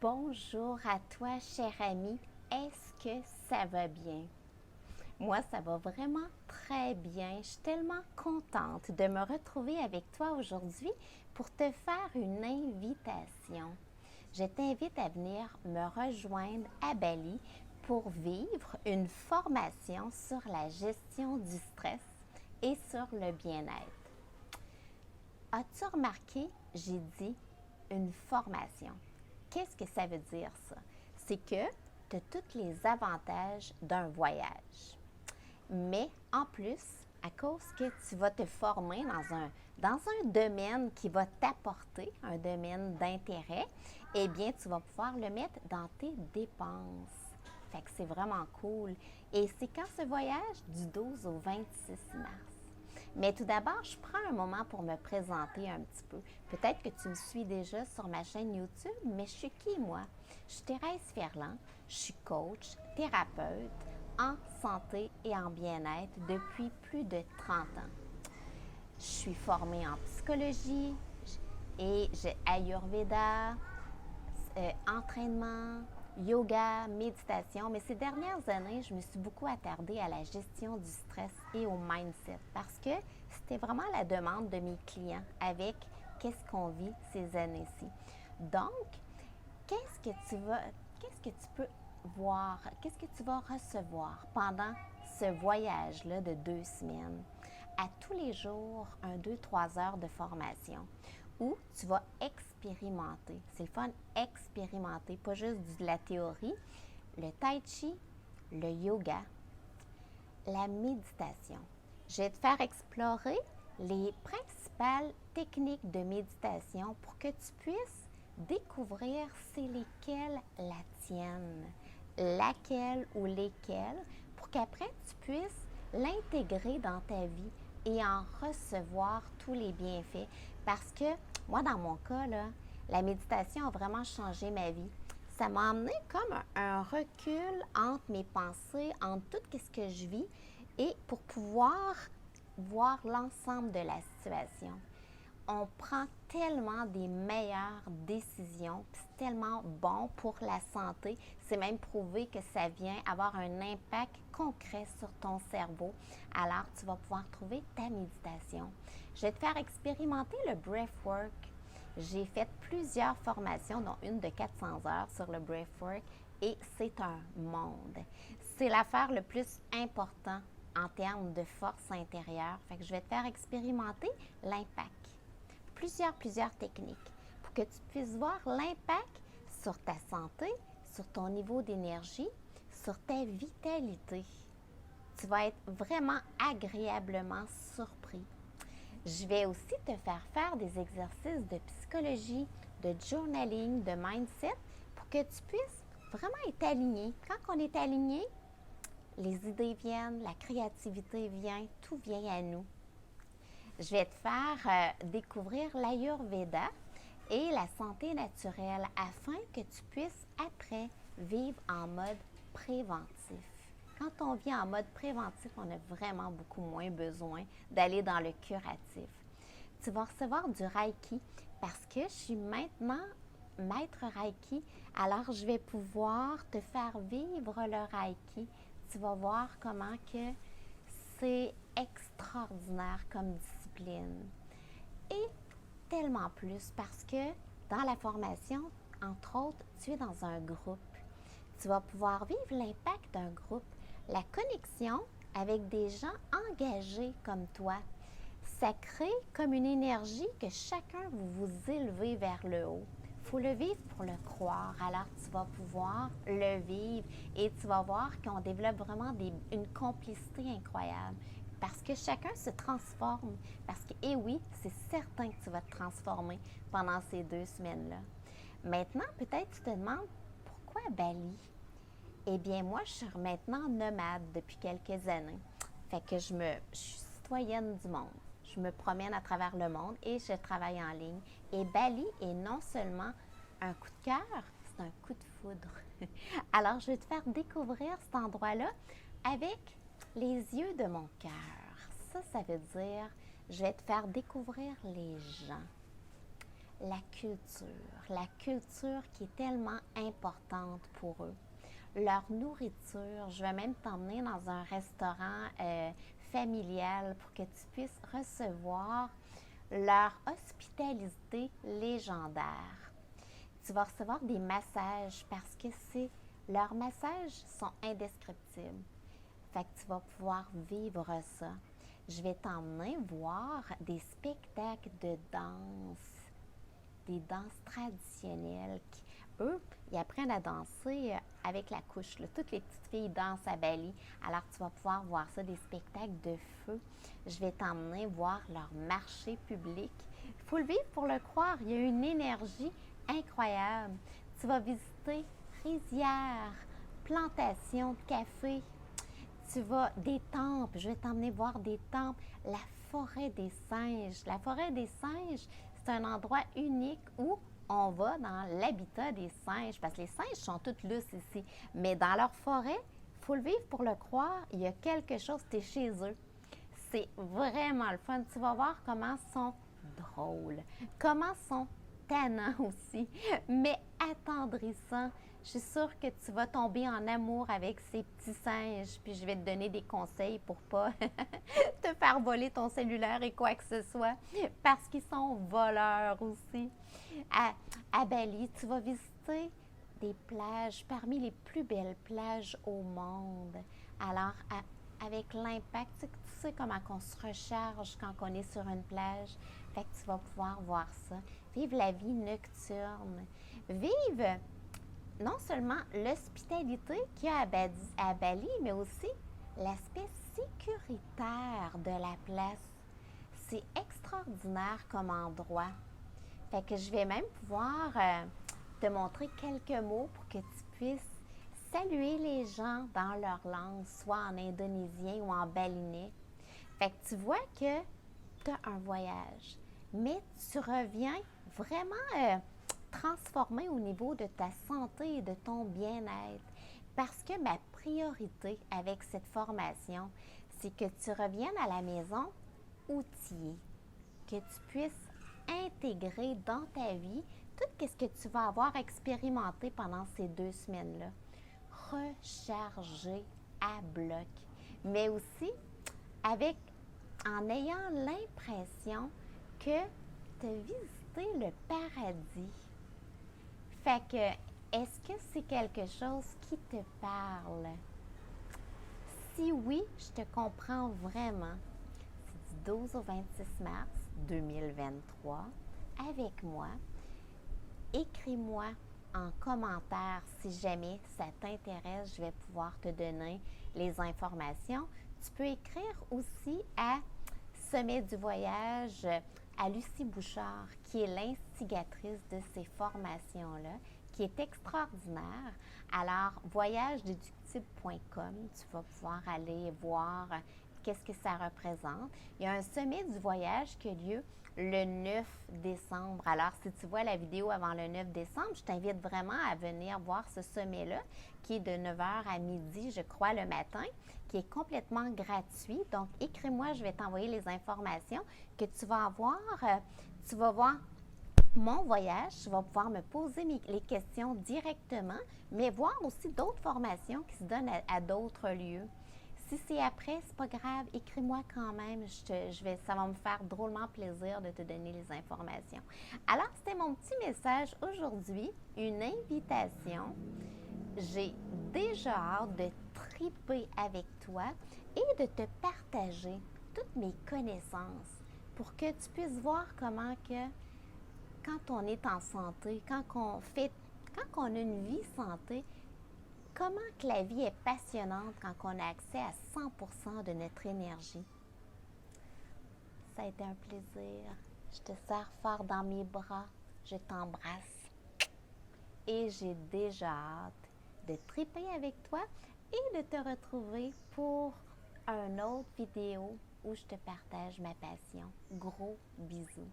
Bonjour à toi, cher ami. Est-ce que ça va bien? Moi, ça va vraiment très bien. Je suis tellement contente de me retrouver avec toi aujourd'hui pour te faire une invitation. Je t'invite à venir me rejoindre à Bali pour vivre une formation sur la gestion du stress et sur le bien-être. As-tu remarqué, j'ai dit une formation. Qu'est-ce que ça veut dire ça? C'est que tu as tous les avantages d'un voyage. Mais en plus, à cause que tu vas te former dans un domaine qui va t'apporter un domaine d'intérêt, eh bien, tu vas pouvoir le mettre dans tes dépenses. Fait que c'est vraiment cool. Et c'est quand ce voyage? Du 12 au 26 mars. Mais tout d'abord, je prends un moment pour me présenter un petit peu. Peut-être que tu me suis déjà sur ma chaîne YouTube, mais je suis qui, moi? Je suis Thérèse Ferland, je suis coach, thérapeute en santé et en bien-être depuis plus de 30 ans. Je suis formée en psychologie et j'ai Ayurveda, entraînement, yoga, méditation. Mais ces dernières années, je me suis beaucoup attardée à la gestion du stress et au mindset parce que c'était vraiment la demande de mes clients avec qu'est-ce qu'on vit ces années-ci. Donc, qu'est-ce que tu peux voir, qu'est-ce que tu vas recevoir pendant ce voyage-là de 2 semaines? À tous les jours, 2, 3 heures de formation où tu vas expérimenter. C'est le fun, expérimenter, pas juste de la théorie. Le tai chi, le yoga, la méditation. Je vais te faire explorer les principales techniques de méditation pour que tu puisses découvrir c'est lesquelles la tienne, laquelle ou lesquelles, pour qu'après tu puisses l'intégrer dans ta vie et en recevoir tous les bienfaits. Parce que moi, dans mon cas, là, la méditation a vraiment changé ma vie. Ça m'a amené comme un recul entre mes pensées, entre tout ce que je vis et pour pouvoir voir l'ensemble de la situation. On prend tellement des meilleures décisions, puis c'est tellement bon pour la santé. C'est même prouvé que ça vient avoir un impact concret sur ton cerveau. Alors, tu vas pouvoir trouver ta méditation. Je vais te faire expérimenter le breathwork. J'ai fait plusieurs formations, dont une de 400 heures sur le breathwork, et c'est un monde. C'est l'affaire le plus important en termes de force intérieure. Fait que je vais te faire expérimenter l'impact. Plusieurs techniques pour que tu puisses voir l'impact sur ta santé, sur ton niveau d'énergie, sur ta vitalité. Tu vas être vraiment agréablement surpris. Je vais aussi te faire des exercices de psychologie, de journaling, de mindset pour que tu puisses vraiment être aligné. Quand on est aligné, les idées viennent, la créativité vient, tout vient à nous. Je vais te faire découvrir l'Ayurveda et la santé naturelle afin que tu puisses après vivre en mode préventif. Quand on vit en mode préventif, on a vraiment beaucoup moins besoin d'aller dans le curatif. Tu vas recevoir du Reiki parce que je suis maintenant maître Reiki, alors je vais pouvoir te faire vivre le Reiki. Tu vas voir comment que c'est extraordinaire comme discipline. Et tellement plus parce que dans la formation, entre autres, tu es dans un groupe. Tu vas pouvoir vivre l'impact d'un groupe, la connexion avec des gens engagés comme toi. Ça crée comme une énergie que chacun vous vous élevez vers le haut. Il faut le vivre pour le croire. Alors, tu vas pouvoir le vivre et tu vas voir qu'on développe vraiment une complicité incroyable. Parce que chacun se transforme. Parce que, et oui, c'est certain que tu vas te transformer pendant ces 2 semaines-là. Maintenant, peut-être tu te demandes pourquoi Bali? Eh bien, moi, je suis maintenant nomade depuis quelques années. Fait que je suis citoyenne du monde. Je me promène à travers le monde et je travaille en ligne. Et Bali est non seulement un coup de cœur, c'est un coup de foudre. Alors, je vais te faire découvrir cet endroit-là avec les yeux de mon cœur. Ça veut dire, je vais te faire découvrir les gens. la culture qui est tellement importante pour eux. Leur nourriture, je vais même t'emmener dans un restaurant familial pour que tu puisses recevoir leur hospitalité légendaire. Tu vas recevoir des massages parce que leurs massages sont indescriptibles. Fait que tu vas pouvoir vivre ça. Je vais t'emmener voir des spectacles de danse, des danses traditionnelles. Eux, ils apprennent à danser avec la couche. Là. Toutes les petites filles dansent à Bali. Alors, tu vas pouvoir voir ça, des spectacles de feu. Je vais t'emmener voir leur marché public. Il faut le vivre pour le croire. Il y a une énergie incroyable. Tu vas visiter rizières, plantations de café. Tu vas des temples. Je vais t'emmener voir des temples. La forêt des singes. La forêt des singes, c'est un endroit unique où on va dans l'habitat des singes, parce que les singes sont toutes lousses ici. Mais dans leur forêt, il faut le vivre pour le croire, il y a quelque chose, tu es chez eux. C'est vraiment le fun. Tu vas voir comment ils sont drôles, comment ils sont tannants aussi, mais attendrissants. Je suis sûre que tu vas tomber en amour avec ces petits singes, puis je vais te donner des conseils pour pas te faire voler ton cellulaire et quoi que ce soit, parce qu'ils sont voleurs aussi. À Bali, tu vas visiter des plages parmi les plus belles plages au monde. Alors, avec l'impact, tu sais comment on se recharge quand on est sur une plage. Fait que tu vas pouvoir voir ça. Vive la vie nocturne. Vive non seulement l'hospitalité qu'il y a à Bali, mais aussi l'aspect sécuritaire de la place. C'est extraordinaire comme endroit. Fait que je vais même pouvoir te montrer quelques mots pour que tu puisses saluer les gens dans leur langue, soit en indonésien ou en balinais. Fait que tu vois que tu as un voyage, mais tu reviens vraiment transformé au niveau de ta santé et de ton bien-être. Parce que ma priorité avec cette formation, c'est que tu reviennes à la maison outillé, que tu puisses intégrer dans ta vie tout ce que tu vas avoir expérimenté pendant ces 2 semaines-là. Recharger à bloc, mais aussi en ayant l'impression que tu as visité le paradis. Fait que, est-ce que c'est quelque chose qui te parle? Si oui, je te comprends vraiment. C'est du 12 au 26 mars 2023 avec moi. Écris-moi en commentaire si jamais ça t'intéresse. Je vais pouvoir te donner les informations. Tu peux écrire aussi à Sommet du voyage à Lucie Bouchard, qui est l'instigatrice de ces formations-là, qui est extraordinaire. Alors, voyagedeductible.com, tu vas pouvoir aller voir qu'est-ce que ça représente. Il y a un sommet du voyage qui a lieu le 9 décembre. Alors, si tu vois la vidéo avant le 9 décembre, je t'invite vraiment à venir voir ce sommet-là, qui est de 9 h à midi, je crois, le matin, qui est complètement gratuit. Donc, écris-moi, je vais t'envoyer les informations que tu vas avoir. Tu vas voir mon voyage, tu vas pouvoir me poser les questions directement, mais voir aussi d'autres formations qui se donnent à d'autres lieux. Si c'est après, c'est pas grave, écris-moi quand même. Ça va me faire drôlement plaisir de te donner les informations. Alors, c'était mon petit message aujourd'hui, une invitation. J'ai déjà hâte de triper avec toi et de te partager toutes mes connaissances pour que tu puisses voir comment que quand on est en santé, quand on a une vie santé, comment que la vie est passionnante quand on a accès à 100% de notre énergie. Ça a été un plaisir. Je te serre fort dans mes bras. Je t'embrasse. Et j'ai déjà hâte de triper avec toi et de te retrouver pour une autre vidéo où je te partage ma passion. Gros bisous.